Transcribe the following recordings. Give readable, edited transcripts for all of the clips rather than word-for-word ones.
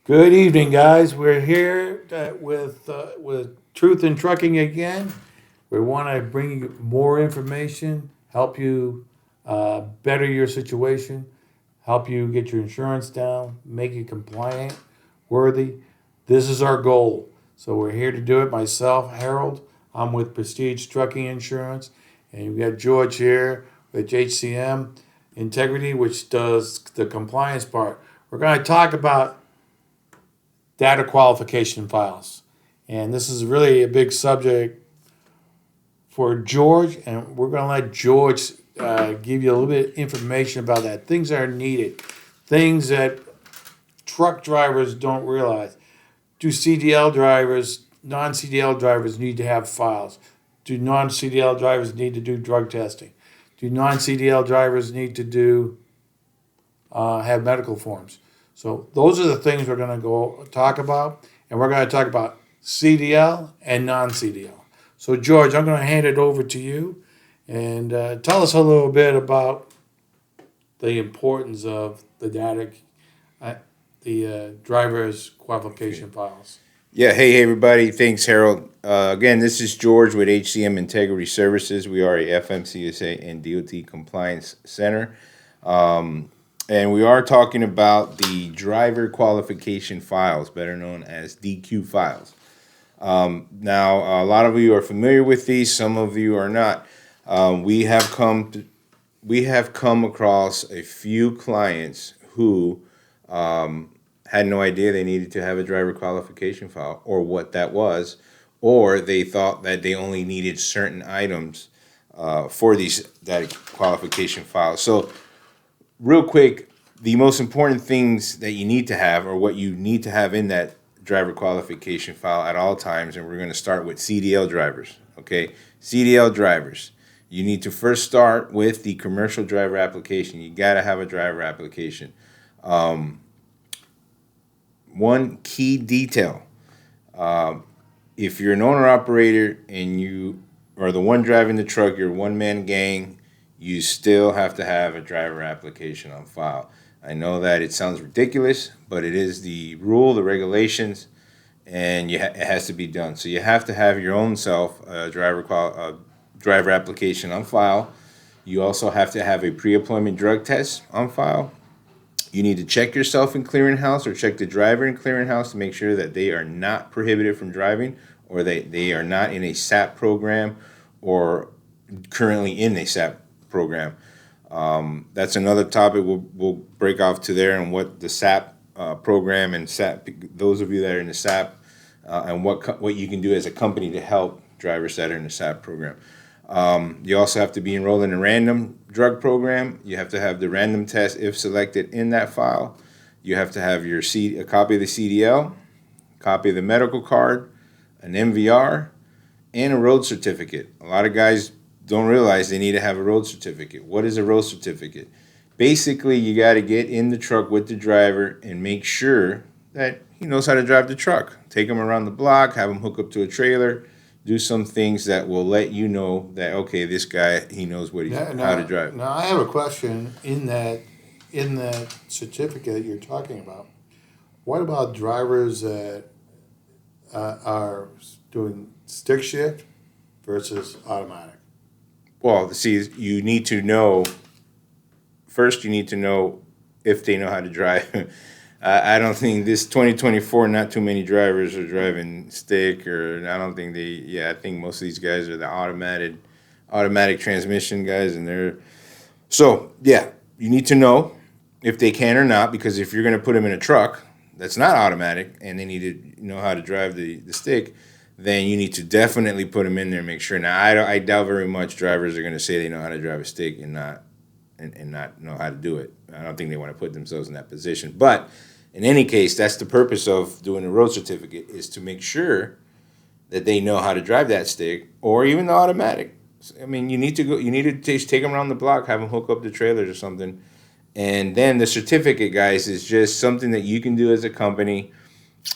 Good evening, guys. We're here with Truth in Trucking again. We want to bring you more information, help you better your situation, help you get your insurance down, make you compliant, worthy. This is our goal. So we're here to do it. Myself, Harold. I'm with Prestige Trucking Insurance, and we got George here with HCM Integrity, which does the compliance part. We're going to talk about data qualification files. And this is really a big subject for George, and we're going to let George give you a little bit of information about that. Things that are needed, things that truck drivers don't realize. Do CDL drivers, non-CDL drivers need to have files? Do non-CDL drivers need to do drug testing? Do non-CDL drivers need to do have medical forms? So those are the things we're going to go talk about, and we're going to talk about CDL and non-CDL. So George, I'm going to hand it over to you, and tell us a little bit about the importance of the data, driver's qualification files. Yeah, hey everybody. Thanks, Harold. Again, this is George with HCM Integrity Services. We are a FMCSA and DOT compliance center. And we are talking about the driver qualification files, better known as DQ files. Now, a lot of you are familiar with these. Some of you are not. We have come across a few clients who had no idea they needed to have a driver qualification file or what that was, or they thought that they only needed certain items for these data qualification files. So real quick, the most important things that you need to have, or what you need to have in that driver qualification file at all times, and we're going to start with CDL drivers. Okay, CDL drivers. You need to first start with the commercial driver application. You got to have a driver application. One key detail: if you're an owner operator and you are the one driving the truck, you're a one-man gang, you still have to have a driver application on file. I know that it sounds ridiculous, but it is the rule, the regulations, and it has to be done. So you have to have your own self driver application on file. You also have to have a pre-employment drug test on file. You need to check yourself in clearinghouse or check the driver in clearinghouse to make sure that they are not prohibited from driving, or they are not in a SAP program or currently in a SAP program. That's another topic we'll break off to there, and what the SAP program and SAP, those of you that are in the SAP, and what you can do as a company to help drivers that are in the SAP program. You also have to be enrolled in a random drug program. You have to have the random test if selected in that file. You have to have a copy of the CDL, a copy of the medical card, an MVR, and a road certificate. A lot of guys don't realize they need to have a road certificate. What is a road certificate? Basically, you got to get in the truck with the driver and make sure that he knows how to drive the truck. Take him around the block, have him hook up to a trailer, do some things that will let you know that, okay, this guy, he knows how to drive. Now, I have a question in that certificate that you're talking about. What about drivers that are doing stick shift versus automatic? Well, see, you need to know if they know how to drive. I don't think this 2024, not too many drivers are driving stick, or I don't think I think most of these guys are the automatic transmission guys, and you need to know if they can or not, because if you're going to put them in a truck that's not automatic and they need to know how to drive the stick, then you need to definitely put them in there and make sure. Now, I doubt very much drivers are going to say they know how to drive a stick and not know how to do it. I don't think they want to put themselves in that position. But in any case, that's the purpose of doing a road certificate, is to make sure that they know how to drive that stick, or even the automatic. I mean, you need to take them around the block, have them hook up the trailers or something. And then the certificate, guys, is just something that you can do as a company.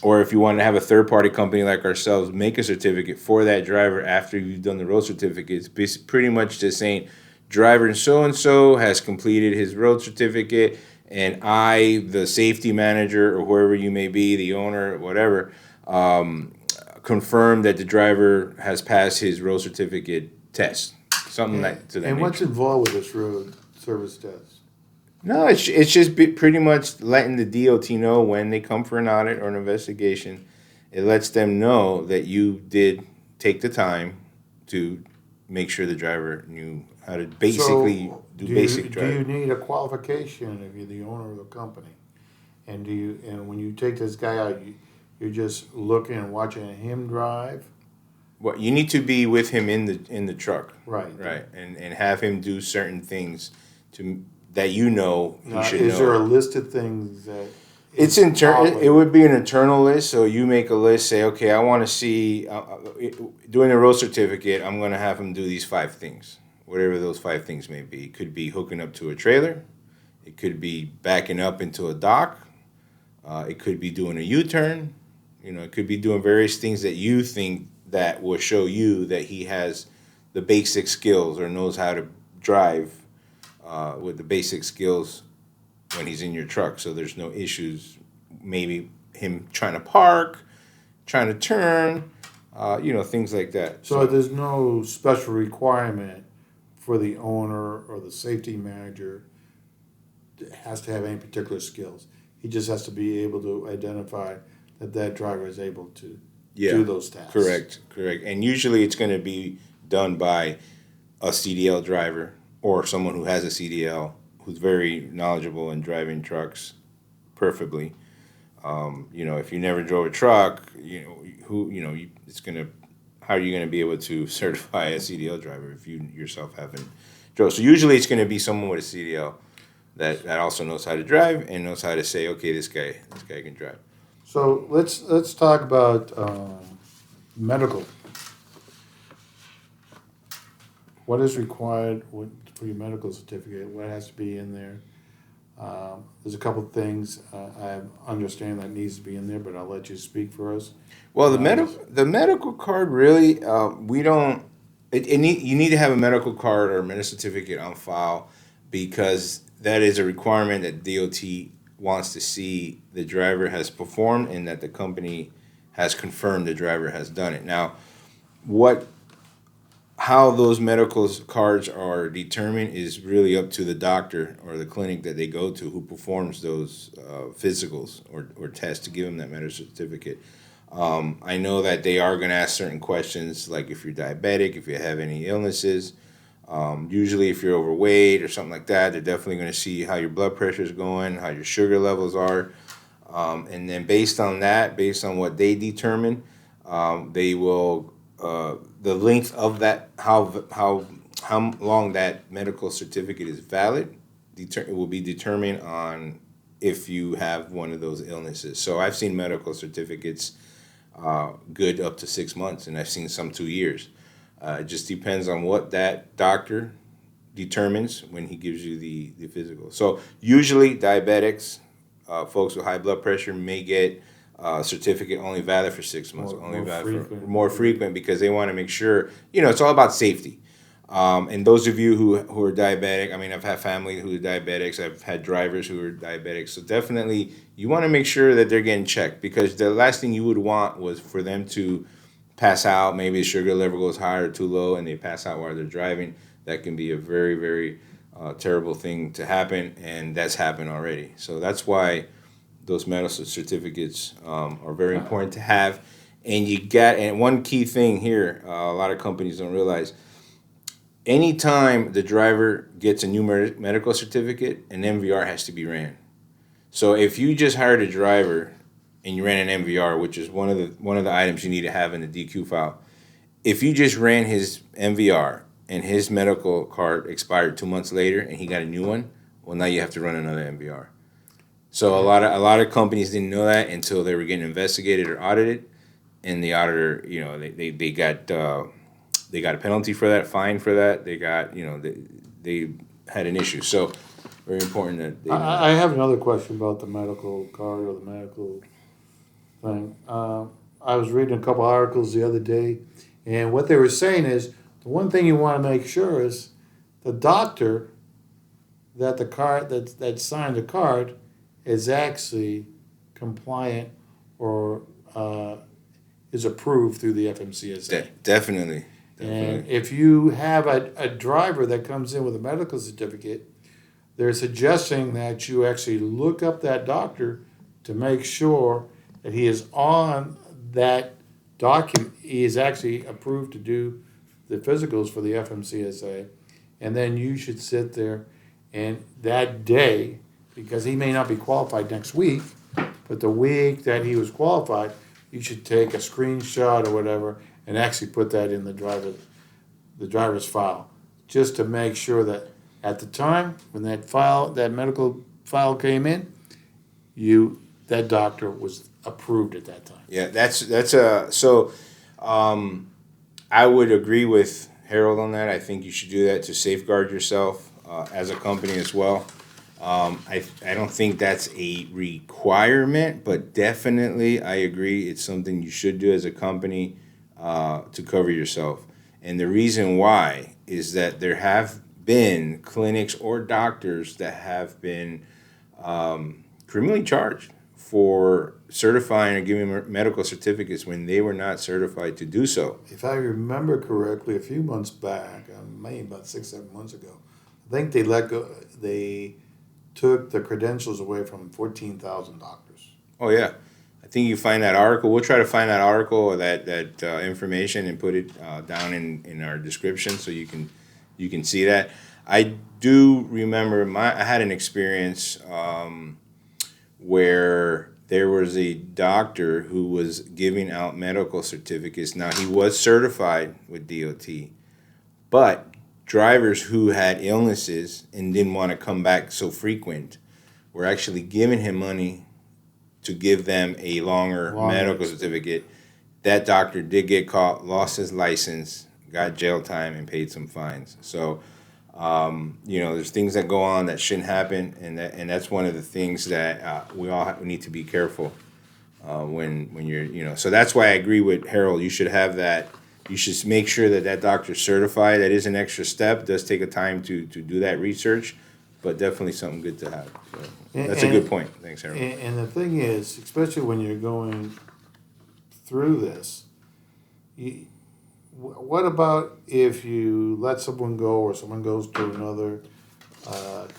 Or if you want to have a third-party company like ourselves, make a certificate for that driver after you've done the road certificate. It's pretty much just saying, driver so-and-so has completed his road certificate, and I, the safety manager or whoever you may be, the owner, whatever, confirm that the driver has passed his road certificate test, something like to that And nature. what's involved with this road service test? No, it's just pretty much letting the DOT know when they come for an audit or an investigation. It lets them know that you did take the time to make sure the driver knew how to basically So, do basic do driving. you need a qualification if you're the owner of the company? And when you take this guy out, you're just looking and watching him drive? Well, you need to be with him in the truck, Right. right, and have him do certain things to that you know he Now, should is there a know. list of things that? It's it would be an internal list, so you make a list. Say, okay, I want to see doing the road certificate. I'm going to have him do these 5 things, whatever those 5 things may be. It could be hooking up to a trailer. It could be backing up into a dock. It could be doing a U-turn. It could be doing various things that you think that will show you that he has the basic skills or knows how to drive with the basic skills when he's in your truck, so there's no issues. Maybe him trying to park, trying to turn, things like that. So there's no special requirement for the owner or the safety manager that has to have any particular skills. He just has to be able to identify that driver is able to do those tasks. Correct. And usually it's going to be done by a CDL driver or someone who has a CDL who's very knowledgeable in driving trucks perfectly. If you never drove a truck, it's gonna. How are you gonna be able to certify a CDL driver if you yourself haven't drove? So usually it's gonna be someone with a CDL that also knows how to drive and knows how to say, okay, this guy can drive. So let's talk about medical. What is required for your medical certificate? What has to be in there? There's a couple of things I understand that needs to be in there, but I'll let you speak for us. Well, the medical card really we don't. You need to have a medical card or a medical certificate on file because that is a requirement that DOT wants to see the driver has performed and that the company has confirmed the driver has done it. Now, how those medical cards are determined is really up to the doctor or the clinic that they go to who performs those physicals or tests to give them that medical certificate. I know that they are going to ask certain questions like if you're diabetic, if you have any illnesses. Usually if you're overweight or something like that, they're definitely going to see how your blood pressure is going, how your sugar levels are. And then based on what they determine, they will the length of that, how long that medical certificate is valid, it will be determined on if you have one of those illnesses. So I've seen medical certificates good up to 6 months, and I've seen some 2 years. It just depends on what that doctor determines when he gives you the physical. So usually diabetics, folks with high blood pressure may get certificate only valid for 6 months, more frequent because they want to make sure, it's all about safety. And those of you who are diabetic, I mean, I've had family who are diabetics, I've had drivers who are diabetics, so definitely you want to make sure that they're getting checked because the last thing you would want was for them to pass out, maybe the sugar level goes high or too low and they pass out while they're driving. That can be a very, very terrible thing to happen, and that's happened already. So that's why those medical certificates are very important to have. And one key thing here, a lot of companies don't realize, anytime the driver gets a new medical certificate, an MVR has to be ran. So if you just hired a driver and you ran an MVR, which is one of the items you need to have in the DQ file, if you just ran his MVR and his medical card expired 2 months later and he got a new one, well, now you have to run another MVR. So a lot of companies didn't know that until they were getting investigated or audited, and the auditor, they got a penalty for that, fine for that. They got, they had an issue. So very important that they know that. I have another question about the medical card or the medical thing. I was reading a couple articles the other day, and what they were saying is the one thing you want to make sure is the doctor that the card that signed the card is actually compliant or is approved through the FMCSA. Definitely. And if you have a driver that comes in with a medical certificate, they're suggesting that you actually look up that doctor to make sure that he is on that document. He is actually approved to do the physicals for the FMCSA. And then you should sit there and that day, because he may not be qualified next week, but the week that he was qualified, you should take a screenshot or whatever and actually put that in the driver's file, just to make sure that at the time when that medical file came in, that doctor was approved at that time. Yeah, so. I would agree with Harold on that. I think you should do that to safeguard yourself as a company as well. I don't think that's a requirement, but definitely I agree it's something you should do as a company to cover yourself. And the reason why is that there have been clinics or doctors that have been criminally charged for certifying or giving medical certificates when they were not certified to do so. If I remember correctly, a few months back, maybe about 6-7 months ago, I think they took the credentials away from 14,000 doctors. Oh yeah, I think you find that article. We'll try to find that article or that information and put it down in our description so you can see that. I do remember I had an experience where there was a doctor who was giving out medical certificates. Now, he was certified with DOT, but drivers who had illnesses and didn't want to come back so frequent were actually giving him money to give them a longer medical certificate. That doctor did get caught, lost his license, got jail time, and paid some fines. So, there's things that go on that shouldn't happen, and that's one of the things that we all need to be careful when you're. So that's why I agree with Harold. You should have that. You should make sure that doctor's certified. That is an extra step. It does take a time to do that research, but definitely something good to have. So that's a good point. Thanks, Harold. And the thing is, especially when you're going through this, what about if you let someone go or someone goes to another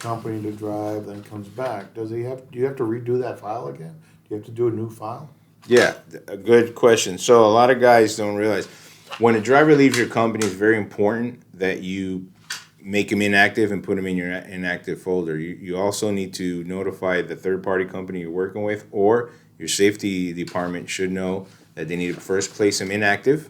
company to drive, then comes back? Do you have to redo that file again? Do you have to do a new file? Yeah, a good question. So a lot of guys don't realize when a driver leaves your company, it's very important that you make him inactive and put him in your inactive folder. You also need to notify the third-party company you're working with, or your safety department should know that they need to first place him inactive.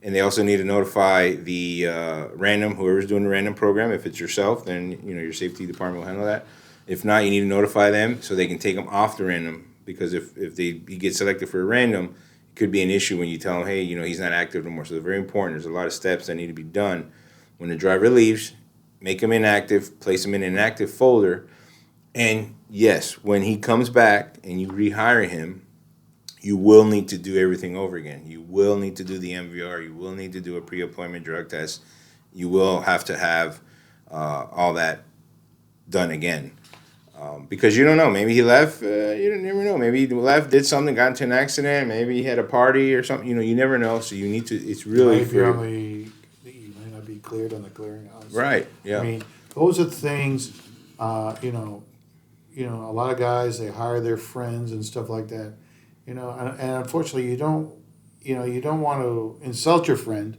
And they also need to notify the whoever's doing the random program. If it's yourself, then your safety department will handle that. If not, you need to notify them so they can take him off the random. Because if he gets selected for a random, it could be an issue when you tell him, hey, he's not active no more. So it's very important. There's a lot of steps that need to be done. When the driver leaves, make him inactive, place him in an inactive folder. And yes, when he comes back and you rehire him, you will need to do everything over again. You will need to do the MVR. You will need to do a pre-appointment drug test. You will have to have all that done again. Because you don't know. Maybe he left. You never know. Maybe he left, did something, got into an accident. Maybe he had a party or something. You never know. So you need to. It's really You might not be cleared on the clearinghouse. Right. Yeah. I mean, those are things. A lot of guys, they hire their friends and stuff like that. And unfortunately, you don't want to insult your friend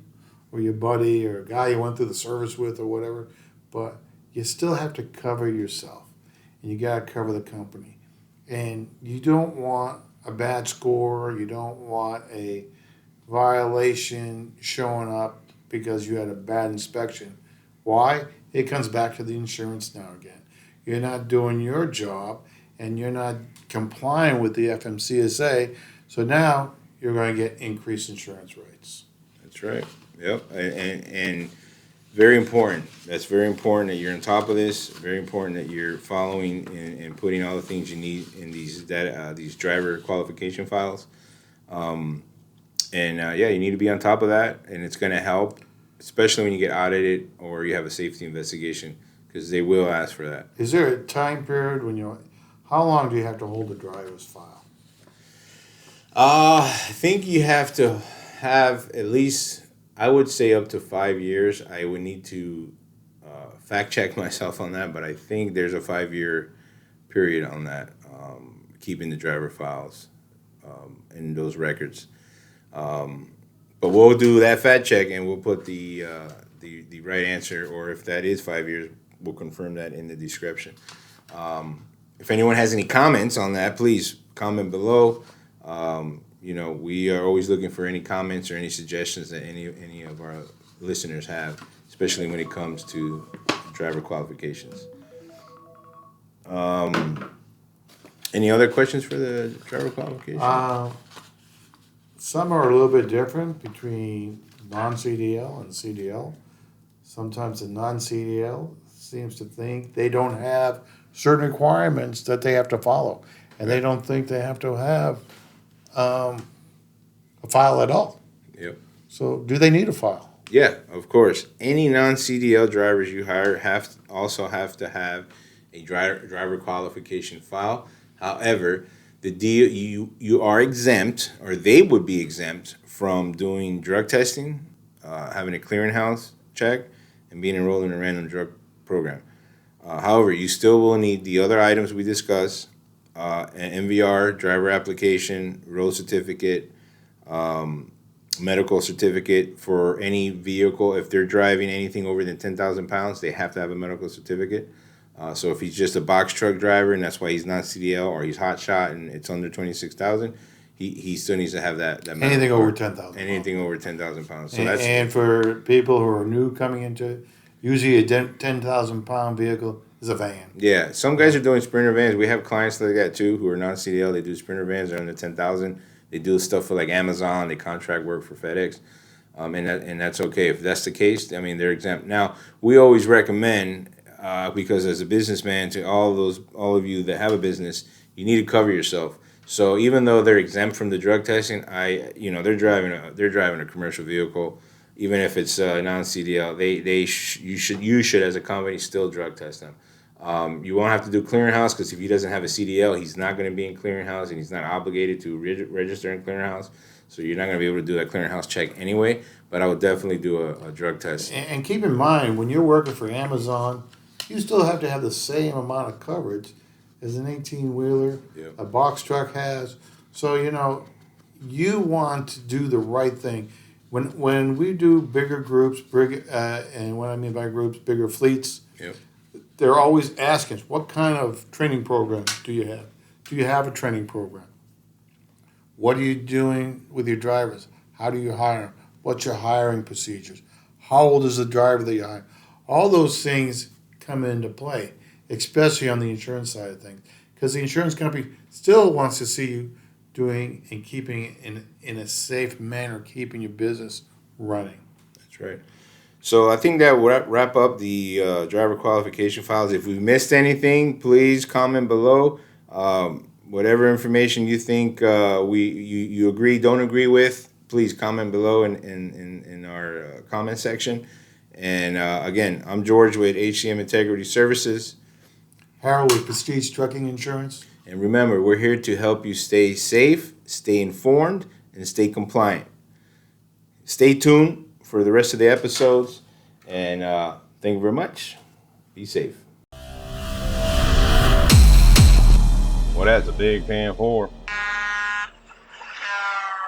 or your buddy or a guy you went through the service with or whatever, but you still have to cover yourself, and you got to cover the company. And you don't want a bad score, you don't want a violation showing up because you had a bad inspection. Why? It comes back to the insurance now again. You're not doing your job, and you're not complying with the FMCSA, so now you're going to get increased insurance rates. That's right. Yep. And very important. That's very important that you're on top of this. Very important that you're following and putting all the things you need in these driver qualification files. You need to be on top of that, and it's going to help, especially when you get audited or you have a safety investigation, because they will ask for that. Is there a time period how long do you have to hold a driver's file? I think you have to have at least, I would say, up to 5 years. I would need to fact check myself on that, but I think there's a 5-year period on that, keeping the driver files in those records. But we'll do that fact check and we'll put the right answer, or if that is 5 years, we'll confirm that in the description. If anyone has any comments on that, please comment below. We are always looking for any comments or any suggestions that any of our listeners have, especially when it comes to driver qualifications. Any other questions for the driver qualification? Some are a little bit different between non-CDL and CDL. Sometimes the non-CDL seems to think they don't have certain requirements that they have to follow, and they don't think they have to have a file at all. Yep. So do they need a file? Yeah, of course. Any non-CDL drivers you hire also have to have a driver qualification file. However, the deal, you are exempt, or they would be exempt from doing drug testing, having a clearinghouse check, and being enrolled in a random drug program. However, you still will need the other items we discussed: an MVR, driver application, road certificate, medical certificate for any vehicle. If they're driving anything over than 10,000 pounds, they have to have a medical certificate. So if he's just a box truck driver and that's why he's not CDL, or he's hot shot and it's under 26,000, he still needs to have that Anything over 10,000. anything over 10,000 pounds. So And for people who are new coming into it, usually a 10,000 pound vehicle is a van. Yeah, some guys are doing Sprinter vans. We have clients like that too who are non CDL. They do Sprinter vans. They're under 10,000. They do stuff for like Amazon. They contract work for FedEx, and that's okay. If that's the case, I mean, they're exempt. Now, we always recommend, because as a businessman, to all of you that have a business, you need to cover yourself. So even though they're exempt from the drug testing, they're driving a commercial vehicle. Even if it's non-CDL, you should as a company still drug test them. You won't have to do clearinghouse, because if he doesn't have a CDL, he's not going to be in clearinghouse, and he's not obligated to register in clearinghouse. So you're not going to be able to do that clearinghouse check anyway. But I would definitely do a drug test. And keep in mind, when you're working for Amazon, you still have to have the same amount of coverage as an 18-wheeler, Yep. a box truck has. So, you want to do the right thing. When we do bigger groups, and what I mean by groups, bigger fleets, Yep. they're always asking us, what kind of training program do you have? Do you have a training program? What are you doing with your drivers? How do you hire them? What's your hiring procedures? How old is the driver that you hire? All those things come into play, especially on the insurance side of things, because the insurance company still wants to see you doing and keeping it in a safe manner, keeping your business running. That's right. So I think that will wrap up the driver qualification files. If we missed anything, please comment below. Whatever information you think you agree, don't agree with, please comment below in our comment section. And again, I'm George with HCM Integrity Services. Harold with Prestige Trucking Insurance. And remember, we're here to help you stay safe, stay informed, and stay compliant. Stay tuned for the rest of the episodes. And thank you very much. Be safe. Well, that's a big pan for.